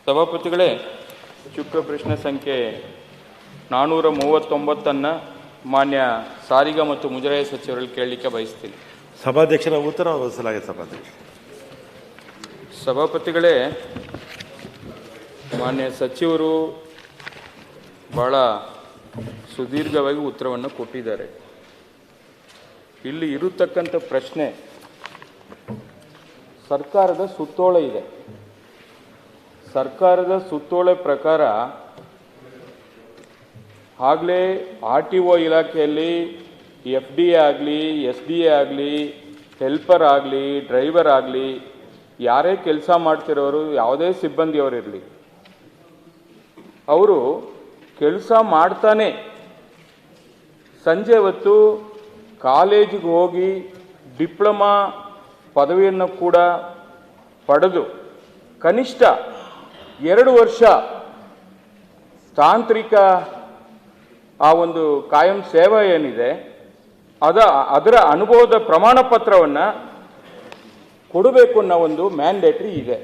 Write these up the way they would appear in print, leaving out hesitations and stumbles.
ಸಭಾಪತಿಗಳೇ, ಚುಕ್ಕ ಪ್ರಶ್ನೆ ಸಂಖ್ಯೆ 439 ಮಾನ್ಯ ಸಾರಿಗೆ ಮತ್ತು ಮುಜರಾಯಿ ಸಚಿವರಲ್ಲಿ ಕೇಳಲಿಕ್ಕೆ ಬಯಸ್ತೀನಿ. ಸಭಾಧ್ಯಕ್ಷರ ಉತ್ತರ ವಹಿಸಲಾಗಿದೆ. ಸಭಾಪತಿಗಳೇ, ಮಾನ್ಯ ಸಚಿವರು ಬಹಳ ಸುದೀರ್ಘವಾಗಿ ಉತ್ತರವನ್ನು ಕೊಟ್ಟಿದ್ದಾರೆ. ಇಲ್ಲಿ ಇರತಕ್ಕಂಥ ಪ್ರಶ್ನೆ ಸರ್ಕಾರದ ಸುತ್ತೋಲೆ ಇದೆ. ಸರ್ಕಾರದ ಸುತ್ತೋಲೆ ಪ್ರಕಾರ ಆಗಲೇ RTO ಇಲಾಖೆಯಲ್ಲಿ FDA ಆಗಲಿ, SDA ಆಗಲಿ, ಹೆಲ್ಪರ್ ಆಗಲಿ, ಡ್ರೈವರ್ ಆಗಲಿ, ಯಾರೇ ಕೆಲಸ ಮಾಡ್ತಿರೋರು, ಯಾವುದೇ ಸಿಬ್ಬಂದಿಯವರಿರಲಿ, ಅವರು ಕೆಲಸ ಮಾಡ್ತಾನೆ ಸಂಜೆ ಹೊತ್ತು ಕಾಲೇಜಿಗೆ ಹೋಗಿ ಡಿಪ್ಲೊಮಾ ಪದವಿಯನ್ನು ಕೂಡ ಪಡೆದು ಕನಿಷ್ಠ 2 ವರ್ಷ ತಾಂತ್ರಿಕ ಆ ಒಂದು ಕಾಯಂ ಸೇವೆ ಏನಿದೆ ಅದರ ಅನುಭವದ ಪ್ರಮಾಣ ಪತ್ರವನ್ನು ಕೊಡಬೇಕು ಅನ್ನೋ ಒಂದು ಮ್ಯಾಂಡೇಟ್ರಿ ಇದೆ.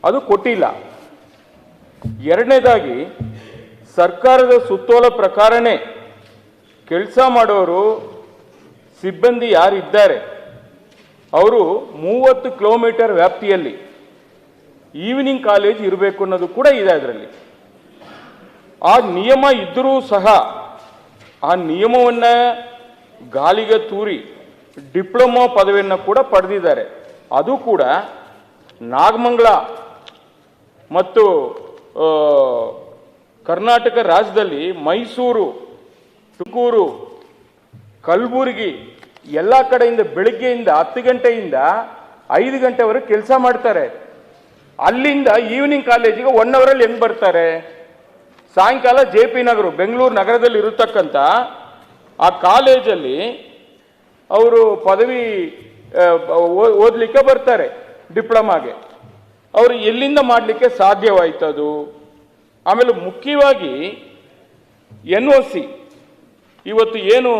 ಅದು ಕೊಟ್ಟಿಲ್ಲ. ಎರಡನೇದಾಗಿ ಸರ್ಕಾರದ ಸುತ್ತೋಲೆ ಪ್ರಕಾರನೇ ಕೆಲಸ ಮಾಡೋರು ಸಿಬ್ಬಂದಿ ಯಾರಿದ್ದಾರೆ ಅವರು 30 ಕಿಲೋಮೀಟರ್ ವ್ಯಾಪ್ತಿಯಲ್ಲಿ ಈವ್ನಿಂಗ್ ಕಾಲೇಜ್ ಇರಬೇಕು ಅನ್ನೋದು ಕೂಡ ಇದೆ. ಅದರಲ್ಲಿ ಆ ನಿಯಮ ಇದ್ದರೂ ಸಹ ಆ ನಿಯಮವನ್ನು ಗಾಳಿಗೆ ತೂರಿ ಡಿಪ್ಲೊಮಾ ಪದವಿಯನ್ನು ಕೂಡ ಪಡೆದಿದ್ದಾರೆ. ಅದು ಕೂಡ ನಾಗಮಂಗಲ ಮತ್ತು ಕರ್ನಾಟಕ ರಾಜ್ಯದಲ್ಲಿ ಮೈಸೂರು, ತುಮಕೂರು, ಕಲಬುರಗಿ ಎಲ್ಲ ಕಡೆಯಿಂದ ಬೆಳಗ್ಗೆಯಿಂದ 10 ಗಂಟೆಯಿಂದ 5 ಗಂಟೆವರೆಗೆ ಕೆಲಸ ಮಾಡ್ತಾರೆ. ಅಲ್ಲಿಂದ ಈವ್ನಿಂಗ್ ಕಾಲೇಜಿಗೆ 1 ಅವರಲ್ಲಿ ಹೆಂಗೆ ಬರ್ತಾರೆ? ಸಾಯಂಕಾಲ JP ನಗರ ಬೆಂಗಳೂರು ನಗರದಲ್ಲಿ ಇರತಕ್ಕಂಥ ಆ ಕಾಲೇಜಲ್ಲಿ ಅವರು ಪದವಿ ಓದಲಿಕ್ಕೆ ಬರ್ತಾರೆ. ಡಿಪ್ಲೊಮಾಗೆ ಅವರು ಎಲ್ಲಿಂದ ಮಾಡಲಿಕ್ಕೆ ಸಾಧ್ಯವಾಯ್ತದು? ಆಮೇಲೆ ಮುಖ್ಯವಾಗಿ NOC ಇವತ್ತು ಏನು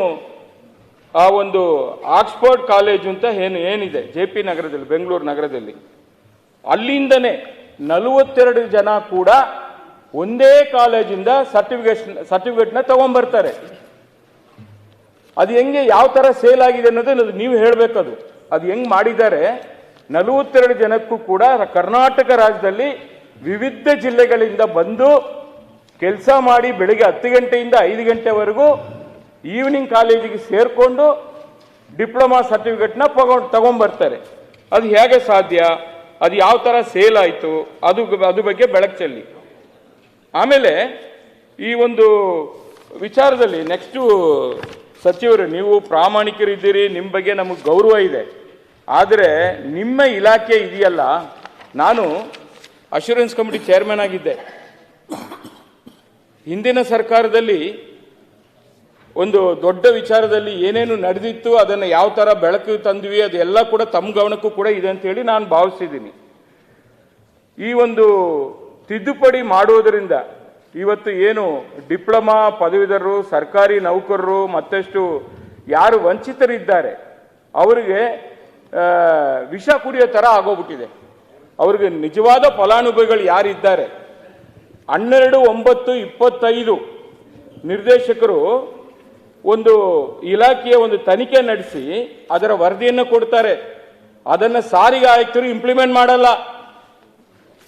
ಆ ಒಂದು ಆಕ್ಸ್ಫರ್ಡ್ ಕಾಲೇಜು ಅಂತ ಏನಿದೆ JP ನಗರದಲ್ಲಿ, ಬೆಂಗಳೂರು ನಗರದಲ್ಲಿ, ಅಲ್ಲಿಂದನೇ 42 ಜನ ಕೂಡ ಒಂದೇ ಕಾಲೇಜಿಂದ ಸರ್ಟಿಫಿಕೇಟ್ನ ತಗೊಂಡ್ಬರ್ತಾರೆ. ಅದು ಹೆಂಗೆ, ಯಾವ ಥರ ಸೇಲ್ ಆಗಿದೆ ಅನ್ನೋದು ನೀವು ಹೇಳಬೇಕದು. ಅದು ಹೆಂಗೆ ಮಾಡಿದ್ದಾರೆ? 42 ಜನಕ್ಕೂ ಕೂಡ ಕರ್ನಾಟಕ ರಾಜ್ಯದಲ್ಲಿ ವಿವಿಧ ಜಿಲ್ಲೆಗಳಿಂದ ಬಂದು ಕೆಲಸ ಮಾಡಿ ಬೆಳಿಗ್ಗೆ 10 ಗಂಟೆಯಿಂದ 5 ಗಂಟೆವರೆಗೂ ಈವ್ನಿಂಗ್ ಕಾಲೇಜಿಗೆ ಸೇರಿಕೊಂಡು ಡಿಪ್ಲೊಮಾ ಸರ್ಟಿಫಿಕೇಟ್ನ ತಗೊಂಡ್ಬರ್ತಾರೆ. ಅದು ಹೇಗೆ ಸಾಧ್ಯ? ಅದು ಯಾವ ಥರ ಸೇಲ್ ಆಯಿತು? ಅದು ಬಗ್ಗೆ ಬೆಳಕು ಚೆಲ್ಲಿ. ಆಮೇಲೆ ಈ ಒಂದು ವಿಚಾರದಲ್ಲಿ ನೆಕ್ಸ್ಟು ಸಚಿವರು, ನೀವು ಪ್ರಾಮಾಣಿಕರಿದ್ದೀರಿ, ನಿಮ್ಮ ಬಗ್ಗೆ ನಮಗೆ ಗೌರವ ಇದೆ. ಆದರೆ ನಿಮ್ಮ ಇಲಾಖೆ ಇದೆಯಲ್ಲ, ನಾನು ಅಶ್ಯೂರೆನ್ಸ್ ಕಮಿಟಿ ಚೇರ್ಮನ್ ಆಗಿದ್ದೆ. ಹಿಂದಿನ ಸರ್ಕಾರದಲ್ಲಿ ಒಂದು ದೊಡ್ಡ ವಿಚಾರದಲ್ಲಿ ಏನೇನು ನಡೆದಿತ್ತು, ಅದನ್ನು ಯಾವ ಥರ ಬೆಳಕು ತಂದ್ವಿ, ಅದೆಲ್ಲ ಕೂಡ ತಮ್ಮ ಗಮನಕ್ಕೂ ಕೂಡ ಇದೆ ಅಂತೇಳಿ ನಾನು ಭಾವಿಸಿದ್ದೀನಿ. ಈ ಒಂದು ತಿದ್ದುಪಡಿ ಮಾಡುವುದರಿಂದ ಇವತ್ತು ಏನು ಡಿಪ್ಲೊಮಾ ಪದವೀಧರರು, ಸರ್ಕಾರಿ ನೌಕರರು, ಮತ್ತಷ್ಟು ಯಾರು ವಂಚಿತರಿದ್ದಾರೆ ಅವರಿಗೆ ವಿಷ ಕುಡಿಯೋ ಥರ ಆಗೋಗ್ಬಿಟ್ಟಿದೆ. ಅವ್ರಿಗೆ ನಿಜವಾದ ಫಲಾನುಭವಿಗಳು ಯಾರಿದ್ದಾರೆ 12/9/25 ನಿರ್ದೇಶಕರು ಒಂದು ಇಲಾಖೆಯ ಒಂದು ತನಿಖೆ ನಡೆಸಿ ಅದರ ವರದಿಯನ್ನು ಕೊಡ್ತಾರೆ. ಅದನ್ನು ಸಾರಿಗೆ ಆಯುಕ್ತರು ಇಂಪ್ಲಿಮೆಂಟ್ ಮಾಡಲ್ಲ,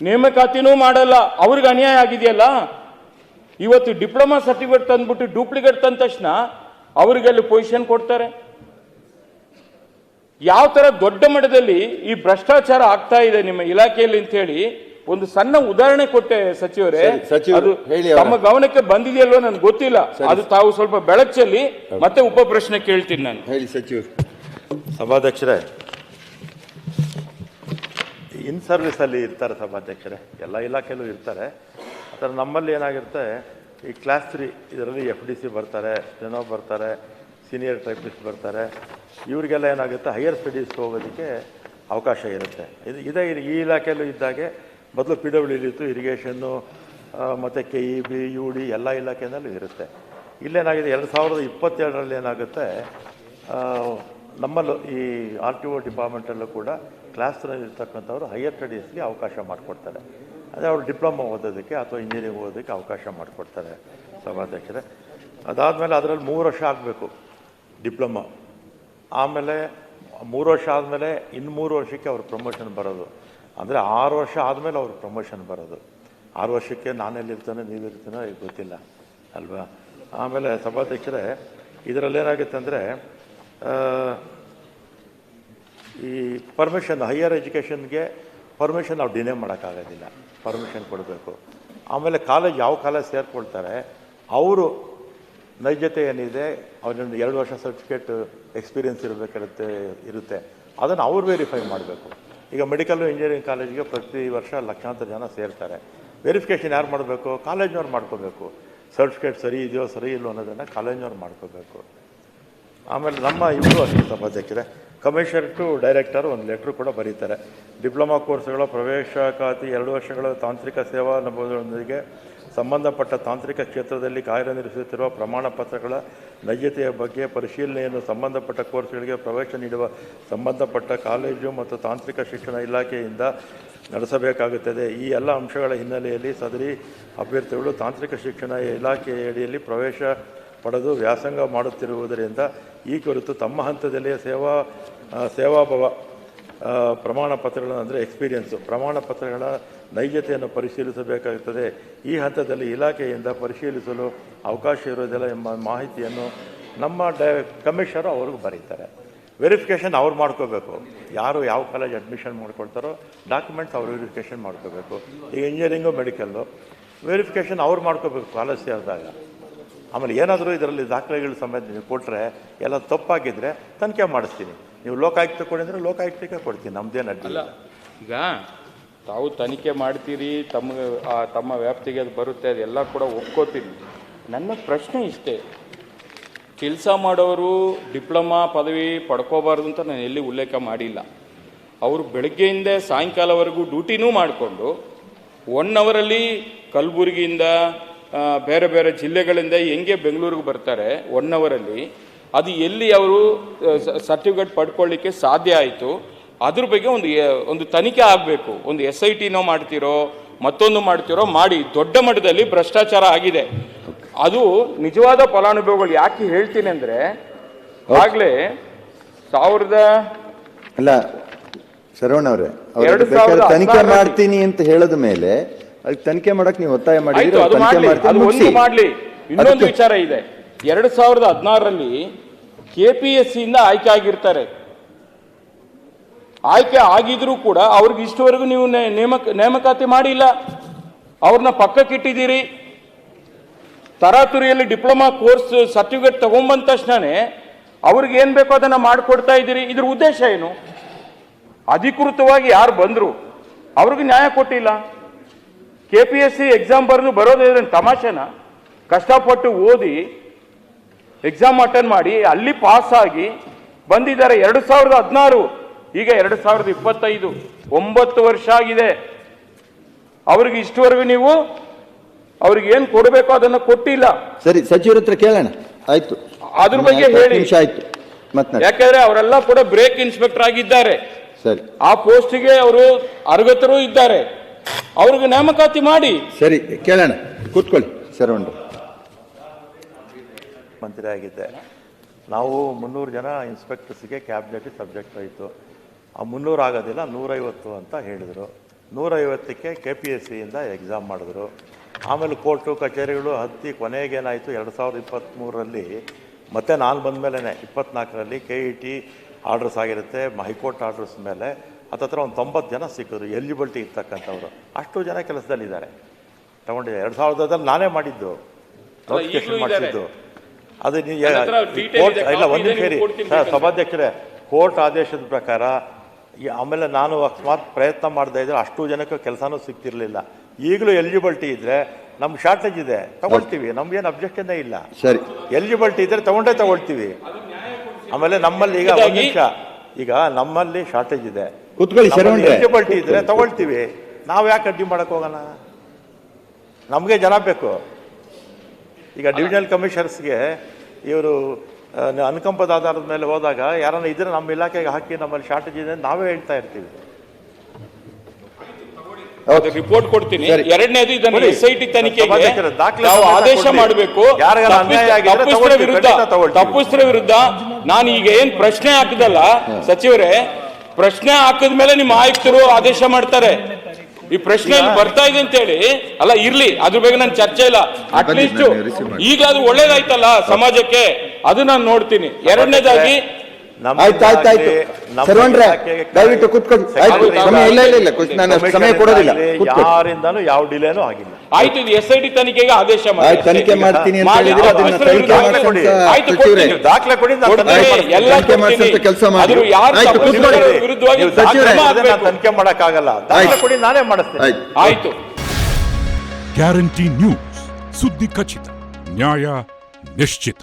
ನೇಮಕಾತಿನೂ ಮಾಡಲ್ಲ. ಅವ್ರಿಗೆ ಅನ್ಯಾಯ ಆಗಿದೆಯಲ್ಲ. ಇವತ್ತು ಡಿಪ್ಲೊಮಾ ಸರ್ಟಿಫಿಕೇಟ್ ತಂದ್ಬಿಟ್ಟು ಡೂಪ್ಲಿಕೇಟ್ ತಂದ ತಕ್ಷಣ ಅವರಿಗೆ ಅಲ್ಲಿ ಪೊಸಿಷನ್ ಕೊಡ್ತಾರೆ. ಯಾವ ಥರ ದೊಡ್ಡ ಮಟ್ಟದಲ್ಲಿ ಈ ಭ್ರಷ್ಟಾಚಾರ ಆಗ್ತಾ ಇದೆ ನಿಮ್ಮ ಇಲಾಖೆಯಲ್ಲಿ ಅಂತ ಹೇಳಿ ಒಂದು ಸಣ್ಣ ಉದಾಹರಣೆ ಕೊಟ್ಟೆ ಸಚಿವರೇ. ಅದು ತಮ್ಮ ಗಮನಕ್ಕೆ ಬಂದಿದೆಯಲ್ವೋ ನನಗೆ ಗೊತ್ತಿಲ್ಲ. ಅದು ತಾವು ಸ್ವಲ್ಪ ಬೆಳಚಲ್ಲಿ ಮತ್ತೆ ಉಪ ಪ್ರಶ್ನೆ ಕೇಳ್ತೀನಿ ನಾನು. ಹೇಳಿ ಸಚಿವರು. ಸಭಾಧ್ಯಕ್ಷರೇ, ಇನ್ ಸರ್ವಿಸ್ ಅಲ್ಲಿ ಇರ್ತಾರೆ ಸಭಾಧ್ಯಕ್ಷರೇ, ಎಲ್ಲ ಇಲಾಖೆಯಲ್ಲೂ ಇರ್ತಾರೆ. ಅದರ ನಮ್ಮಲ್ಲಿ ಏನಾಗಿರುತ್ತೆ, ಈ ಕ್ಲಾಸ್ 3 ಇದರಲ್ಲಿ FDC ಬರ್ತಾರೆ, ಸ್ಟೆನೋ ಬರ್ತಾರೆ, ಸೀನಿಯರ್ ಟೈಪಿಸ್ಟ್ ಬರ್ತಾರೆ. ಇವರಿಗೆಲ್ಲ ಏನಾಗುತ್ತೆ, ಹೈಯರ್ ಸ್ಟಡೀಸ್ ಹೋಗೋದಕ್ಕೆ ಅವಕಾಶ ಇರುತ್ತೆ. ಇದೇ ಈ ಇಲಾಖೆಯಲ್ಲೂ ಇದ್ದಾಗೆ ಮೊದಲು PWD ಇತ್ತು, ಇರಿಗೇಷನ್ನು ಮತ್ತು KEB, UD ಎಲ್ಲ ಇಲಾಖೆಯಲ್ಲೂ ಇರುತ್ತೆ. ಇಲ್ಲೇನಾಗಿದೆ 2022ರಲ್ಲಿ ಏನಾಗುತ್ತೆ, ನಮ್ಮಲ್ಲೂ ಈ RTO ಡಿಪಾರ್ಟ್ಮೆಂಟಲ್ಲೂ ಕೂಡ ಕ್ಲಾಸ್ ಇರ್ತಕ್ಕಂಥವ್ರು ಹೈಯರ್ ಸ್ಟಡೀಸ್ಗೆ ಅವಕಾಶ ಮಾಡಿಕೊಡ್ತಾರೆ. ಅದೇ ಅವರು ಡಿಪ್ಲೊಮಾ ಓದೋದಕ್ಕೆ ಅಥವಾ ಇಂಜಿನಿಯರಿಂಗ್ ಓದೋದಕ್ಕೆ ಅವಕಾಶ ಮಾಡಿಕೊಡ್ತಾರೆ ಸಭಾಧ್ಯಕ್ಷರೇ. ಅದಾದಮೇಲೆ ಅದರಲ್ಲಿ 3 ವರ್ಷ ಆಗಬೇಕು ಡಿಪ್ಲೊಮಾ. ಆಮೇಲೆ 3 ವರ್ಷ ಆದಮೇಲೆ ಇನ್ನು 3 ವರ್ಷಕ್ಕೆ ಅವ್ರ ಪ್ರಮೋಷನ್ ಬರೋದು. ಅಂದರೆ 6 ವರ್ಷ ಆದಮೇಲೆ ಅವ್ರ ಪ್ರಮೋಷನ್ ಬರೋದು. 6 ವರ್ಷಕ್ಕೆ ನಾನೆಲ್ಲಿರ್ತಾನೋ ನೀವಿರ್ತೀನೋ ಈಗ ಗೊತ್ತಿಲ್ಲ ಅಲ್ವಾ. ಆಮೇಲೆ ಸಭಾಧ್ಯಕ್ಷರೇ, ಇದರಲ್ಲಿ ಏನಾಗುತ್ತೆ ಅಂದರೆ ಈ ಪರ್ಮಿಷನ್ ಹೈಯರ್ ಎಜುಕೇಷನ್ಗೆ ಪರ್ಮಿಷನ್ ನಾವು ಡಿನೇ ಮಾಡೋಕ್ಕಾಗೋದಿಲ್ಲ, ಪರ್ಮಿಷನ್ ಕೊಡಬೇಕು. ಆಮೇಲೆ ಕಾಲೇಜ್ ಯಾವ ಕಾಲೇಜ್ ಸೇರಿಕೊಳ್ತಾರೆ ಅವರು ನೈಜತೆ ಏನಿದೆ, ಅವ್ರನ್ನ 2 ವರ್ಷ ಸರ್ಟಿಫಿಕೇಟ್ ಎಕ್ಸ್ಪೀರಿಯನ್ಸ್ ಇರುತ್ತೆ, ಅದನ್ನು ಅವ್ರು ವೆರಿಫೈ ಮಾಡಬೇಕು. ಈಗ ಮೆಡಿಕಲ್ ಇಂಜಿನಿಯರಿಂಗ್ ಕಾಲೇಜಿಗೆ ಪ್ರತಿ ವರ್ಷ ಲಕ್ಷಾಂತರ ಜನ ಸೇರ್ತಾರೆ. ವೆರಿಫಿಕೇಷನ್ ಯಾರು ಮಾಡಬೇಕು? ಕಾಲೇಜ್ನವ್ರು ಮಾಡ್ಕೋಬೇಕು. ಸರ್ಟಿಫಿಕೇಟ್ ಸರಿ ಇದೆಯೋ ಸರಿ ಇಲ್ಲೋ ಅನ್ನೋದನ್ನು ಕಾಲೇಜ್ನವ್ರು ಮಾಡ್ಕೋಬೇಕು. ಆಮೇಲೆ ನಮ್ಮ ಇವರು ಅಷ್ಟೇ ಸಭಾಧ್ಯಕ್ಷರೇ, ಕಮಿಷನರ್ ಟು ಡೈರೆಕ್ಟರ್ ಒಂದು ಲೆಟ್ರು ಕೂಡ ಬರೀತಾರೆ. ಡಿಪ್ಲೊಮಾ ಕೋರ್ಸ್ಗಳ ಪ್ರವೇಶಾತಿ 2 ವರ್ಷಗಳ ತಾಂತ್ರಿಕ ಸೇವಾ ಅನುಭವದೊಂದಿಗೆ ಸಂಬಂಧಪಟ್ಟ ತಾಂತ್ರಿಕ ಕ್ಷೇತ್ರದಲ್ಲಿ ಕಾರ್ಯನಿರ್ವಹಿಸುತ್ತಿರುವ ಪ್ರಮಾಣ ಪತ್ರಗಳ ನೈಜತೆಯ ಬಗ್ಗೆ ಪರಿಶೀಲನೆಯನ್ನು ಸಂಬಂಧಪಟ್ಟ ಕೋರ್ಸ್ಗಳಿಗೆ ಪ್ರವೇಶ ನೀಡುವ ಸಂಬಂಧಪಟ್ಟ ಕಾಲೇಜು ಮತ್ತು ತಾಂತ್ರಿಕ ಶಿಕ್ಷಣ ಇಲಾಖೆಯಿಂದ ನಡೆಸಬೇಕಾಗುತ್ತದೆ. ಈ ಎಲ್ಲ ಅಂಶಗಳ ಹಿನ್ನೆಲೆಯಲ್ಲಿ ಸದರಿ ಅಭ್ಯರ್ಥಿಗಳು ತಾಂತ್ರಿಕ ಶಿಕ್ಷಣ ಇಲಾಖೆಯ ಅಡಿಯಲ್ಲಿ ಪ್ರವೇಶ ಪಡೆದು ವ್ಯಾಸಂಗ ಮಾಡುತ್ತಿರುವುದರಿಂದ ಈ ಕುರಿತು ತಮ್ಮ ಹಂತದಲ್ಲಿ ಸೇವಾಭಾವ ಪ್ರಮಾಣ ಪತ್ರಗಳನ್ನು ಅಂದರೆ ಎಕ್ಸ್ಪೀರಿಯನ್ಸು ಪ್ರಮಾಣ ಪತ್ರಗಳ ನೈಜತೆಯನ್ನು ಪರಿಶೀಲಿಸಬೇಕಾಗುತ್ತದೆ. ಈ ಹಂತದಲ್ಲಿ ಇಲಾಖೆಯಿಂದ ಪರಿಶೀಲಿಸಲು ಅವಕಾಶ ಇರುವುದಿಲ್ಲ ಎಂಬ ಮಾಹಿತಿಯನ್ನು ನಮ್ಮ ಕಮಿಷನರ್ ಅವ್ರಿಗೆ ಬರೀತಾರೆ. ವೆರಿಫಿಕೇಷನ್ ಅವ್ರು ಮಾಡ್ಕೋಬೇಕು. ಯಾರು ಯಾವ ಕಾಲೇಜ್ ಅಡ್ಮಿಷನ್ ಮಾಡ್ಕೊಳ್ತಾರೋ ಡಾಕ್ಯುಮೆಂಟ್ಸ್ ಅವ್ರು ವೆರಿಫಿಕೇಷನ್ ಮಾಡ್ಕೋಬೇಕು. ಈಗ ಇಂಜಿನಿಯರಿಂಗು ಮೆಡಿಕಲ್ಲು ವೆರಿಫಿಕೇಷನ್ ಅವ್ರು ಮಾಡ್ಕೋಬೇಕು ಕಾಲೇಜ್ ಸೇರಿದಾಗ. ಆಮೇಲೆ ಏನಾದರೂ ಇದರಲ್ಲಿ ದಾಖಲೆಗಳು ಸಮೇತ ನೀವು ಕೊಟ್ಟರೆ ಎಲ್ಲ ತಪ್ಪಾಗಿದ್ದರೆ ತನಿಖೆ ಮಾಡಿಸ್ತೀನಿ. ನೀವು ಲೋಕಾಯುಕ್ತ ಕೊಡಿದ್ರೆ ಲೋಕಾಯುಕ್ತಕ್ಕೆ ಕೊಡ್ತೀನಿ, ನಮ್ಮದೇನು ಅಡ್ಡಿಲ್ಲ. ಈಗ ತಾವು ತನಿಖೆ ಮಾಡ್ತೀರಿ, ತಮ್ಮ ವ್ಯಾಪ್ತಿಗೆ ಅದು ಬರುತ್ತೆ, ಅದೆಲ್ಲ ಕೂಡ ಒಪ್ಕೋತೀನಿ. ನನ್ನ ಪ್ರಶ್ನೆ ಇಷ್ಟೇ, ಕೆಲಸ ಮಾಡೋರು ಡಿಪ್ಲೊಮಾ ಪದವಿ ಪಡ್ಕೋಬಾರ್ದು ಅಂತ ನಾನು ಎಲ್ಲಿ ಉಲ್ಲೇಖ ಮಾಡಿಲ್ಲ. ಅವರು ಬೆಳಗ್ಗೆಯಿಂದ ಸಾಯಂಕಾಲವರೆಗೂ ಡ್ಯೂಟಿನೂ ಮಾಡಿಕೊಂಡು 1 ಅವರಲ್ಲಿ ಕಲಬುರಗಿಯಿಂದ ಬೇರೆ ಬೇರೆ ಜಿಲ್ಲೆಗಳಿಂದ ಹೆಂಗೆ ಬೆಂಗಳೂರಿಗೆ ಬರ್ತಾರೆ 1 ಅವರಲ್ಲಿ, ಅದು ಎಲ್ಲಿ ಅವರು ಸರ್ಟಿಫಿಕೇಟ್ ಪಡ್ಕೊಳ್ಳಿಕ್ಕೆ ಸಾಧ್ಯ ಆಯಿತು, ಅದ್ರ ಬಗ್ಗೆ ಒಂದು ತನಿಖೆ ಆಗಬೇಕು. ಒಂದು SITನೋ ಮಾಡ್ತಿರೋ ಮತ್ತೊಂದು ಮಾಡ್ತಿರೋ ಮಾಡಿ. ದೊಡ್ಡ ಮಟ್ಟದಲ್ಲಿ ಭ್ರಷ್ಟಾಚಾರ ಆಗಿದೆ. ಅದು ನಿಜವಾದ ಫಲಾನುಭವಿಗಳು. ಯಾಕೆ ಹೇಳ್ತೀನಿ ಅಂದರೆ, ಆಗಲೇ ಅಲ್ಲ ಶರವಣ ಅವರೇ, ತನಿಖೆ ಮಾಡ್ತೀನಿ ಅಂತ ಹೇಳಿದ ಮೇಲೆ ಅದಕ್ಕೆ ತನಿಖೆ ಮಾಡಕ್ ನೀವು ಒತ್ತಾಯ ಮಾಡಿದ್ರೆ ಮಾಡ್ಲಿ. ಇನ್ನೊಂದು ವಿಚಾರ ಇದೆ. 2016ರಲ್ಲಿ KPSC ಇಂದ ಆಯ್ಕೆ ಆಗಿರ್ತಾರೆ. ಆಯ್ಕೆ ಆಗಿದ್ರೂ ಕೂಡ ಅವ್ರಿಗೆ ಇಷ್ಟವರೆಗೂ ನೀವು ನೇಮಕಾತಿ ಮಾಡಿಲ್ಲ. ಅವ್ರನ್ನ ಪಕ್ಕಕ್ಕಿಟ್ಟಿದ್ದೀರಿ. ತರಾತುರಿಯಲ್ಲಿ ಡಿಪ್ಲೊಮಾ ಕೋರ್ಸ್ ಸರ್ಟಿಫಿಕೇಟ್ ತಗೊಂಬಂದ ತಕ್ಷಣನೇ ಅವ್ರಿಗೆ ಏನ್ ಬೇಕೋ ಅದನ್ನ ಮಾಡಿಕೊಡ್ತಾ ಇದ್ದೀರಿ. ಇದ್ರ ಉದ್ದೇಶ ಏನು? ಅಧಿಕೃತವಾಗಿ ಯಾರು ಬಂದ್ರು ಅವ್ರಿಗೆ ನ್ಯಾಯ ಕೊಟ್ಟಿಲ್ಲ. KPSC ಎಕ್ಸಾಮ್ ಬರೋದೇ ತಮಾಷೆನ? ಕಷ್ಟಪಟ್ಟು ಓದಿ ಎಕ್ಸಾಮ್ ಅಟೆಂಡ್ ಮಾಡಿ ಅಲ್ಲಿ ಪಾಸ್ ಆಗಿ ಬಂದಿದ್ದಾರೆ. 2016, ಈಗ 2025, 9 ವರ್ಷ ಆಗಿದೆ. ಅವ್ರಿಗೆ ಇಷ್ಟವರೆಗೂ ನೀವು ಅವ್ರಿಗೆ ಏನ್ ಕೊಡಬೇಕು ಅದನ್ನ ಕೊಟ್ಟಿಲ್ಲ. ಸರಿ, ಸಚಿವರ ಹತ್ರ ಕೇಳೋಣ. ಆಯ್ತು, ಅದ್ರ ಬಗ್ಗೆ ಹೇಳಿ. ಆಯ್ತು, ಯಾಕಂದ್ರೆ ಅವರೆಲ್ಲ ಕೂಡ ಬ್ರೇಕ್ ಇನ್ಸ್ಪೆಕ್ಟರ್ ಆಗಿದ್ದಾರೆ. ಸರಿ, ಆ ಪೋಸ್ಟ್ಗೆ ಅವರು ಅರ್ಹತರು ಇದ್ದಾರೆ. ಅವ್ರಿಗೆ ನೇಮಕಾತಿ ಮಾಡಿ. ಸರಿ, ಕೇಳೋಣ. ಕೂತ್ಕೊಳ್ಳಿ ಶರವಣ. ಮಂತ್ರಿ ಆಗಿದ್ದೆ. ನಾವು 300 ಜನ ಇನ್ಸ್ಪೆಕ್ಟರ್ಸ್ಗೆ ಕ್ಯಾಬಿನೆಟ್ ಸಬ್ಜೆಕ್ಟ್ ಆಯಿತು. ಆ 300 ಆಗೋದಿಲ್ಲ, 150 ಅಂತ ಹೇಳಿದರು. 150ಕ್ಕೆ KPSCಯಿಂದ ಎಕ್ಸಾಮ್ ಮಾಡಿದ್ರು. ಆಮೇಲೆ ಕೋರ್ಟು ಕಚೇರಿಗಳು ಹತ್ತಿ ಕೊನೆಗೇನಾಯಿತು, 2023ರಲ್ಲಿ ಮತ್ತೆ ನಾನು ಬಂದ ಮೇಲೆ 24ರಲ್ಲಿ KET ಆರ್ಡರ್ಸ್ ಆಗಿರುತ್ತೆ. ಹೈಕೋರ್ಟ್ ಆರ್ಡರ್ಸ್ ಮೇಲೆ ಹತ್ತತ್ರ ಒಂದು 90 ಜನ ಸಿಕ್ಕಿದ್ರು ಎಲಿಜಿಬಿಲಿಟಿ ಇರ್ತಕ್ಕಂಥವ್ರು. ಅಷ್ಟು ಜನ ಕೆಲಸದಲ್ಲಿದ್ದಾರೆ. ತಗೊಂಡಿದ್ದೆ 2000ದಲ್ಲಿ ನಾನೇ ಮಾಡಿದ್ದು, ನೋಟಿಫಿಕೇಶನ್ ಮಾಡಿಸಿದ್ದು. ಅದು ಕೋರ್ಟ್ ಇಲ್ಲ, ಒಂದು ಸೇರಿ ಸಭಾಧ್ಯಕ್ಷರೇ, ಕೋರ್ಟ್ ಆದೇಶದ ಪ್ರಕಾರ. ಆಮೇಲೆ ನಾನು ಅಕಸ್ಮಾತ್ ಪ್ರಯತ್ನ ಮಾಡ್ತಾ ಇದ್ರೆ ಅಷ್ಟು ಜನಕ್ಕೆ ಕೆಲಸನೂ ಸಿಗ್ತಿರ್ಲಿಲ್ಲ. ಈಗಲೂ ಎಲಿಜಿಬಿಲಿಟಿ ಇದ್ರೆ ನಮ್ಗೆ ಶಾರ್ಟೇಜ್ ಇದೆ, ತಗೊಳ್ತೀವಿ. ನಮ್ಗೇನು ಅಬ್ಜೆಕ್ಷನ್ನೇ ಇಲ್ಲ. ಸರಿ, ಎಲಿಜಿಬಿಲಿಟಿ ಇದ್ರೆ ತಗೊಳ್ತೀವಿ. ಆಮೇಲೆ ನಮ್ಮಲ್ಲಿ ಈಗ ಒಂದು ನಿಮಿಷ, ಈಗ ನಮ್ಮಲ್ಲಿ ಶಾರ್ಟೇಜ್ ಇದೆ, ಎಲಿಜಿಬಿಲಿಟಿ ಇದ್ರೆ ತಗೊಳ್ತೀವಿ. ನಾವು ಯಾಕೆ ಅಡ್ಡಿ ಮಾಡಕ್ ಹೋಗೋಣ? ನಮಗೆ ಜನ ಬೇಕು. ಈಗ ಡಿವಿಷನಲ್ ಕಮಿಷನರ್ಸ್ಗೆ ಇವರು ಅನುಕಂಪದ ಆಧಾರದ ಮೇಲೆ ಹೋದಾಗ ಯಾರನ್ನ ಇದ್ರೆ ನಮ್ಮ ಇಲಾಖೆಗೆ ಹಾಕಿ ನಮ್ಮಲ್ಲಿ ಶಾರ್ಟೇಜ್ ಇದೆ ಅಂತ ನಾವೇ ಹೇಳ್ತಾ ಇರ್ತೀವಿ. ರಿಪೋರ್ಟ್ ಕೊಡ್ತೀನಿ. ಸರಿ. ಎರಡನೇದು ಇದನ್ನು ಕೊಡಿ. SIT ತನಿಖೆಗೆ ಸಭಾಧ್ಯಕ್ಷರೇ, ದಾಖಲೆ ನಾವು ಸಮೇತ ಆದೇಶ ಕೊಡಿ. ಮಾಡಬೇಕು. ಯಾರಿಗಾರ ಅನ್ಯಾಯ ಆಗಿದ್ರೆ ತಪ್ಪಿಸ್ತರ ವಿರುದ್ಧ ನಾನು ಈಗ ಏನ್ ಪ್ರಶ್ನೆ ಹಾಕಿದಲ್ಲ ಸಚಿವರೇ, ಪ್ರಶ್ನೆ ಹಾಕಿದ್ಮೇಲೆ ನಿಮ್ಮ ಆಯುಕ್ತರು ಆದೇಶ ಮಾಡ್ತಾರೆ. ಈ ಪ್ರಶ್ನೆ ಬರ್ತಾ ಇದೆ ಅಂತ ಹೇಳಿ ಅಲ್ಲ, ಇರ್ಲಿ, ಅದ್ರ ಬಗ್ಗೆ ನಾನು ಚರ್ಚೆ ಇಲ್ಲ. ಅಟ್ಲೀಸ್ಟ್ ಈಗ ಅದು ಒಳ್ಳೇದಾಯ್ತಲ್ಲ ಸಮಾಜಕ್ಕೆ, ಅದು ನಾನು ನೋಡ್ತೀನಿ. ಎರಡನೇದಾಗಿ ಆಯ್ತಾಯ್ತಾಯ್ತು ಶರವಣ್ರೆ, ದಯವಿಟ್ಟು ಕೂತ್ಕೊಳ್ಳಿ. ಆಯ್ತು, ಸಮಯ ಇಲ್ಲ ನಾನು ಸಮಯ ಕೊಡೋದಿಲ್ಲ. ಯಾರಿಂದಾನು ಯಾವ ಡಿಲೇನೂ ಆಗಿಲ್ಲ. ಆಯ್ತು, ಇದು SIT ತನಿಖೆಗೆ ಆದೇಶ ಆಯ್ತು, ತನಿಖೆ ಮಾಡ್ತೀನಿ ಅಂತ ಹೇಳಿದ್ರೆ ಅದನ್ನ ತನಿಖೆ ಮಾಡ್ಸಂತ ಆಯ್ತು, ಸಚಿವರೇ. ದಾಖಲೆ ಕೊಡಿ, ನಾನು ಎಲ್ಲ ತನಿಖೆ ಮಾಡ್ಸಂತ ಕೆಲಸ ಮಾಡಿ. ಆದ್ರೂ ಯಾರು ಆಯ್ತು, ಕೂತ್ಕೊಳ್ಳಿ. ವಿರುದ್ಧವಾಗಿ ನೀವು ಸಚಿವರೇ, ಕ್ರಮ ಆಗ್ಬೇಕು. ತನಿಖೆ ಮಾಡಕ್ಕಾಗಲ್ಲ. ದಾಖಲೆ ಕೊಡಿ, ನಾನೇ ಮಾಡಿಸ್ತೇನೆ. ಆಯ್ತು. ಗ್ಯಾರಂಟಿ ನ್ಯೂಸ್, ಸುದ್ದಿ ಖಚಿತ, ನ್ಯಾಯ ನಿಶ್ಚಿತ.